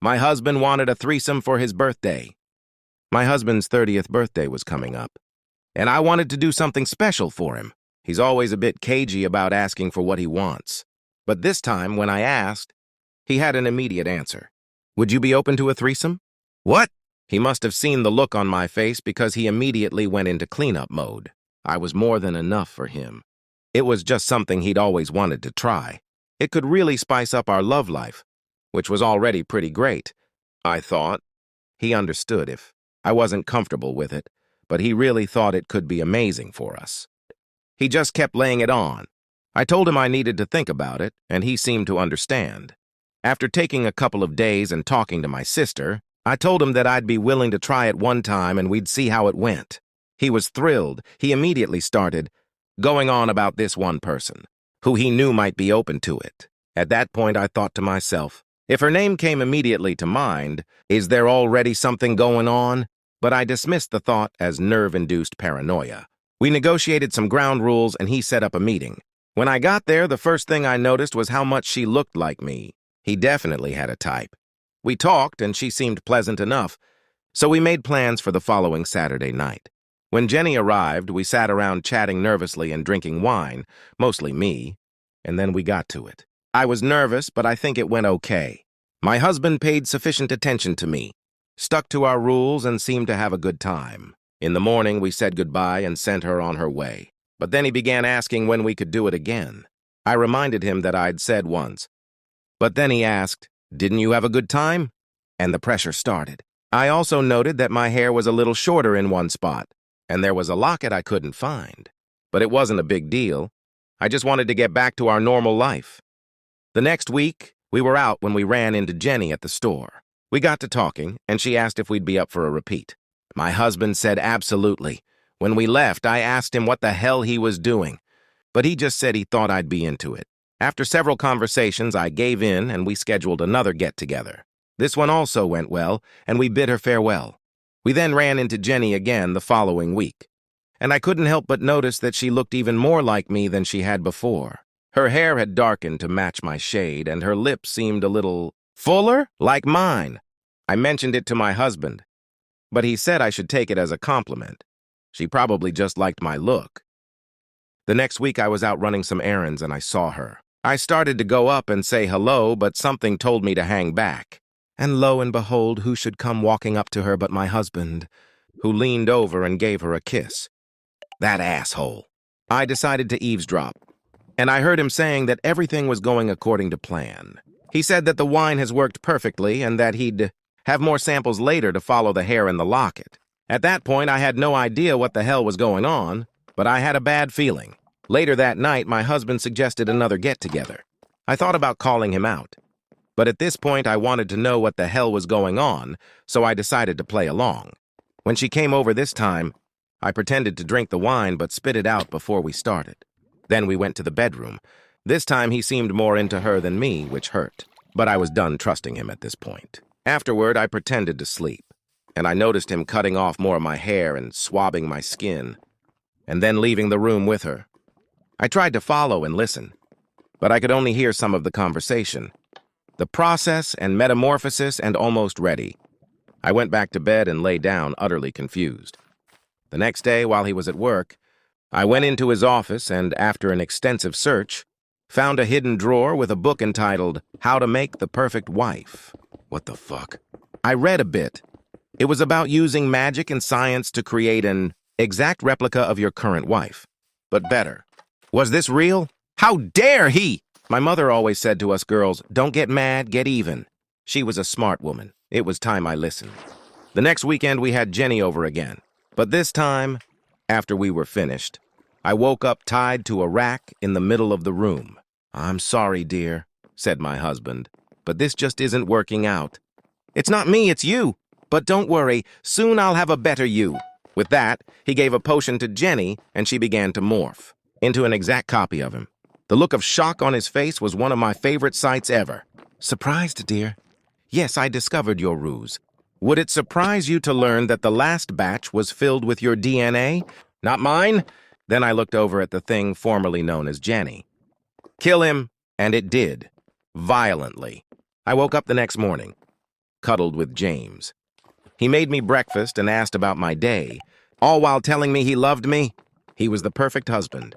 My husband wanted a threesome for his birthday. My husband's 30th birthday was coming up, and I wanted to do something special for him. He's always a bit cagey about asking for what he wants. But this time, when I asked, he had an immediate answer. Would you be open to a threesome? What? He must have seen the look on my face because he immediately went into cleanup mode. I was more than enough for him. It was just something he'd always wanted to try. It could really spice up our love life, which was already pretty great, I thought. He understood if I wasn't comfortable with it, but he really thought it could be amazing for us. He just kept laying it on. I told him I needed to think about it, and he seemed to understand. After taking a couple of days and talking to my sister, I told him that I'd be willing to try it one time and we'd see how it went. He was thrilled. He immediately started going on about this one person, who he knew might be open to it. At that point, I thought to myself, if her name came immediately to mind, is there already something going on? But I dismissed the thought as nerve-induced paranoia. We negotiated some ground rules and he set up a meeting. When I got there, the first thing I noticed was how much she looked like me. He definitely had a type. We talked and she seemed pleasant enough, so we made plans for the following Saturday night. When Jenny arrived, we sat around chatting nervously and drinking wine, mostly me, and then we got to it. I was nervous, but I think it went okay. My husband paid sufficient attention to me, stuck to our rules, and seemed to have a good time. In the morning, we said goodbye and sent her on her way. But then he began asking when we could do it again. I reminded him that I'd said once. But then he asked, "Didn't you have a good time?" And the pressure started. I also noted that my hair was a little shorter in one spot, and there was a locket I couldn't find. But it wasn't a big deal. I just wanted to get back to our normal life. The next week, we were out when we ran into Jenny at the store. We got to talking, and she asked if we'd be up for a repeat. My husband said absolutely. When we left, I asked him what the hell he was doing, but he just said he thought I'd be into it. After several conversations, I gave in, and we scheduled another get-together. This one also went well, and we bid her farewell. We then ran into Jenny again the following week, and I couldn't help but notice that she looked even more like me than she had before. Her hair had darkened to match my shade, and her lips seemed a little fuller, like mine. I mentioned it to my husband, but he said I should take it as a compliment. She probably just liked my look. The next week, I was out running some errands, and I saw her. I started to go up and say hello, but something told me to hang back. And lo and behold, who should come walking up to her but my husband, who leaned over and gave her a kiss. That asshole. I decided to eavesdrop, and I heard him saying that everything was going according to plan. He said that the wine has worked perfectly and that he'd have more samples later to follow the hair in the locket. At that point, I had no idea what the hell was going on, but I had a bad feeling. Later that night, my husband suggested another get-together. I thought about calling him out, but at this point, I wanted to know what the hell was going on, so I decided to play along. When she came over this time, I pretended to drink the wine but spit it out before we started. Then we went to the bedroom. This time, he seemed more into her than me, which hurt, but I was done trusting him at this point. Afterward, I pretended to sleep, and I noticed him cutting off more of my hair and swabbing my skin, and then leaving the room with her. I tried to follow and listen, but I could only hear some of the conversation. The process and metamorphosis and almost ready. I went back to bed and lay down, utterly confused. The next day, while he was at work, I went into his office and, after an extensive search, found a hidden drawer with a book entitled How to Make the Perfect Wife. What the fuck? I read a bit. It was about using magic and science to create an exact replica of your current wife, but better. Was this real? How dare he? My mother always said to us girls, don't get mad, get even. She was a smart woman. It was time I listened. The next weekend we had Jenny over again, but this time, after we were finished, I woke up tied to a rack in the middle of the room. I'm sorry, dear, said my husband, but this just isn't working out. It's not me, it's you. But don't worry, soon I'll have a better you. With that, he gave a potion to Jenny, and she began to morph into an exact copy of him. The look of shock on his face was one of my favorite sights ever. Surprised, dear? Yes, I discovered your ruse. Would it surprise you to learn that the last batch was filled with your DNA? Not mine? Then I looked over at the thing formerly known as Jenny. Kill him, and it did. Violently. I woke up the next morning. cuddled with James. He made me breakfast and asked about my day, all while telling me he loved me. He was the perfect husband.